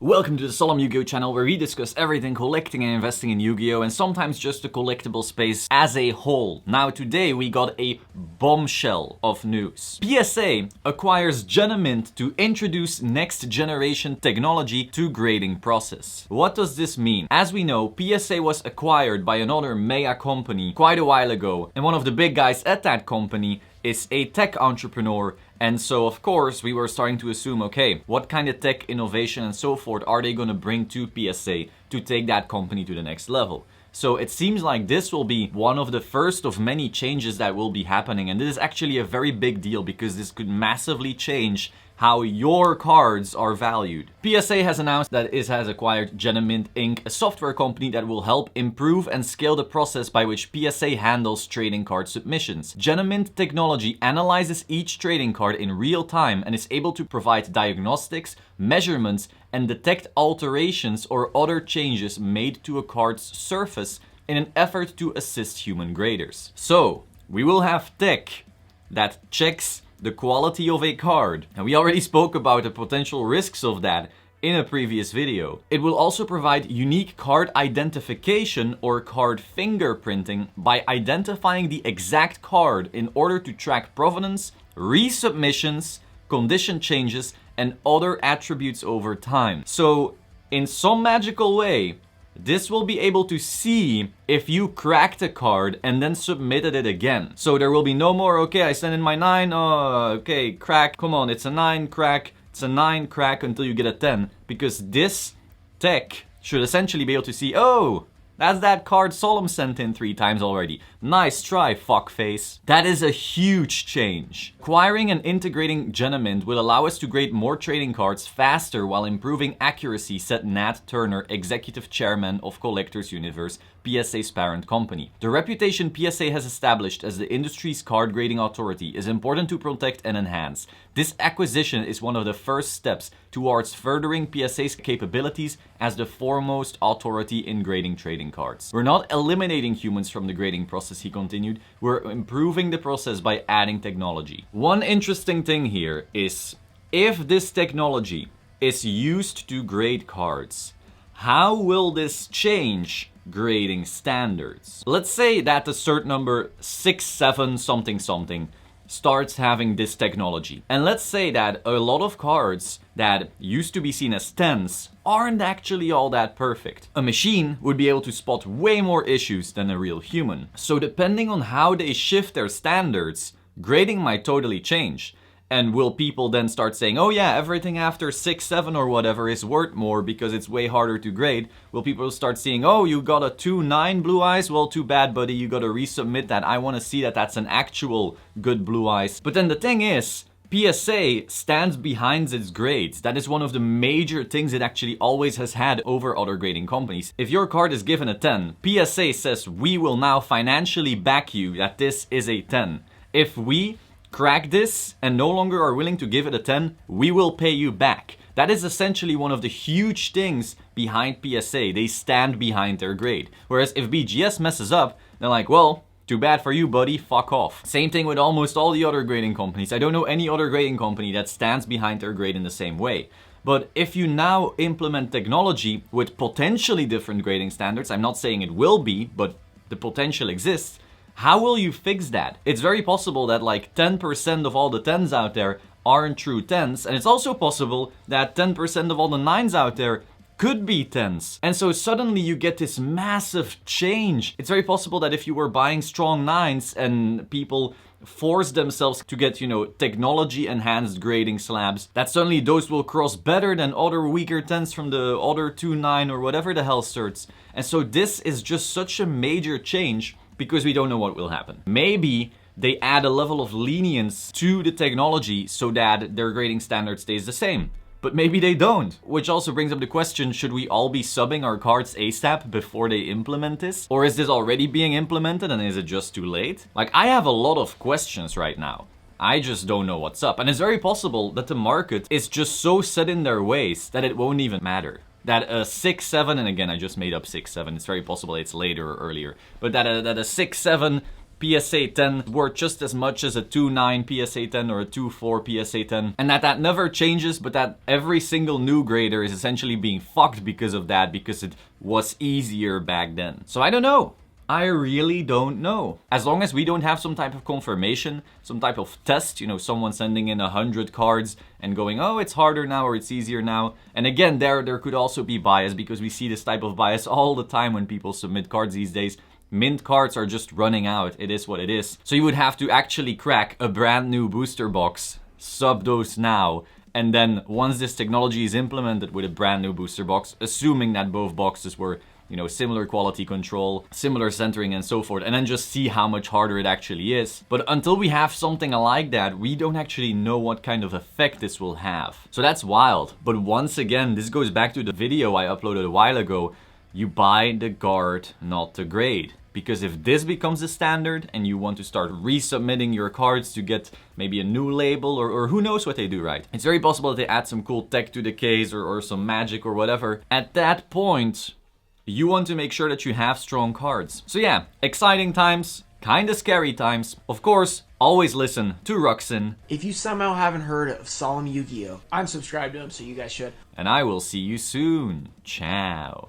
Welcome to the Solemn Yugioh channel, where we discuss everything collecting and investing in Yu-Gi-Oh! And sometimes just the collectible space as a whole. Now today we got a bombshell of news. PSA acquires Genamint to introduce next generation technology to grading process. What does this mean? As we know, PSA was acquired by another mega company quite a while ago, and one of the big guys at that company is a tech entrepreneur. And so, of course, we were starting to assume, okay, what kind of tech innovation and so forth are they going to bring to PSA to take that company to the next level? So it seems like this will be one of the first of many changes that will be happening. And this is actually a very big deal because this could massively change how your cards are valued. PSA has announced that it has acquired Genamint Inc., a software company that will help improve and scale the process by which PSA handles trading card submissions. Genamint technology analyzes each trading card in real time and is able to provide diagnostics, measurements, and detect alterations or other changes made to a card's surface in an effort to assist human graders. So, we will have tech that checks the quality of a card, and we already spoke about the potential risks of that in a previous video. It will also provide unique card identification or card fingerprinting by identifying the exact card in order to track provenance, resubmissions, condition changes, and other attributes over time. So, in some magical way, this will be able to see if you cracked a card and then submitted it again. So there will be no more, okay, I sent in my 9, okay, crack, come on, it's a 9, crack, it's a 9, crack until you get a 10. Because this tech should essentially be able to see, oh, that's that card Solemn sent in 3 times already. Nice try, fuckface. That is a huge change. Acquiring and integrating Genamint will allow us to grade more trading cards faster while improving accuracy, said Nat Turner, executive chairman of Collectors Universe, PSA's parent company. The reputation PSA has established as the industry's card grading authority is important to protect and enhance. This acquisition is one of the first steps towards furthering PSA's capabilities as the foremost authority in grading trading cards. We're not eliminating humans from the grading process, he continued. We're improving the process by adding technology. One interesting thing here is, if this technology is used to grade cards, how will this change grading standards? Let's say that the cert number 67 something something starts having this technology. And let's say that a lot of cards that used to be seen as 10s aren't actually all that perfect. A machine would be able to spot way more issues than a real human. So depending on how they shift their standards, grading might totally change. And will people then start saying, oh yeah, everything after 6, 7 or whatever is worth more because it's way harder to grade? Will people start seeing, oh, you got a 2, 9 blue eyes? Well, too bad, buddy, you gotta resubmit that. I wanna see that that's an actual good blue eyes. But then the thing is, PSA stands behind its grades. That is one of the major things it actually always has had over other grading companies. If your card is given a 10, PSA says we will now financially back you that this is a 10. If we crack this and no longer are willing to give it a 10, we will pay you back. That is essentially one of the huge things behind PSA. They stand behind their grade. Whereas if BGS messes up, they're like, well, too bad for you, buddy, fuck off. Same thing with almost all the other grading companies. I don't know any other grading company that stands behind their grade in the same way. But if you now implement technology with potentially different grading standards, I'm not saying it will be, but the potential exists, how will you fix that? It's very possible that like 10% of all the 10s out there aren't true 10s, and it's also possible that 10% of all the 9s out there could be 10s. And so suddenly you get this massive change. It's very possible that if you were buying strong 9s and people force themselves to get, technology enhanced grading slabs, that suddenly those will cross better than other weaker 10s from the other 2, 9 or whatever the hell certs. And so this is just such a major change because we don't know what will happen. Maybe they add a level of lenience to the technology so that their grading standard stays the same. But maybe they don't. Which also brings up the question, should we all be subbing our cards ASAP before they implement this? Or is this already being implemented and is it just too late? Like, I have a lot of questions right now. I just don't know what's up. And it's very possible that the market is just so set in their ways that it won't even matter. That a 6, 7, and again I just made up 6, 7, it's very possible it's later or earlier, but that a 6, 7 PSA 10 worth just as much as a 2.9 PSA 10 or a 2.4 PSA 10, and that never changes, but that every single new grader is essentially being fucked because of that, because it was easier back then. So I don't know. I really don't know. As long as we don't have some type of confirmation, some type of test, you know, someone sending in 100 cards and going, oh, it's harder now or it's easier now. And again, there could also be bias, because we see this type of bias all the time when people submit cards these days. Mint cards are just running out. It is what it is. So you would have to actually crack a brand new booster box, sub those now, and then once this technology is implemented with a brand new booster box, assuming that both boxes were, you know, similar quality control, similar centering and so forth, and then just see how much harder it actually is. But until we have something like that, we don't actually know what kind of effect this will have. So that's wild. But once again, this goes back to the video I uploaded a while ago. You buy the guard, not the grade. Because if this becomes the standard and you want to start resubmitting your cards to get maybe a new label, or who knows what they do, right? It's very possible that they add some cool tech to the case, or some magic or whatever. At that point, you want to make sure that you have strong cards. So yeah, exciting times, kinda scary times. Of course, always listen to Ruxin. If you somehow haven't heard of Solemn Yugioh, I'm subscribed to him, so you guys should. And I will see you soon. Ciao.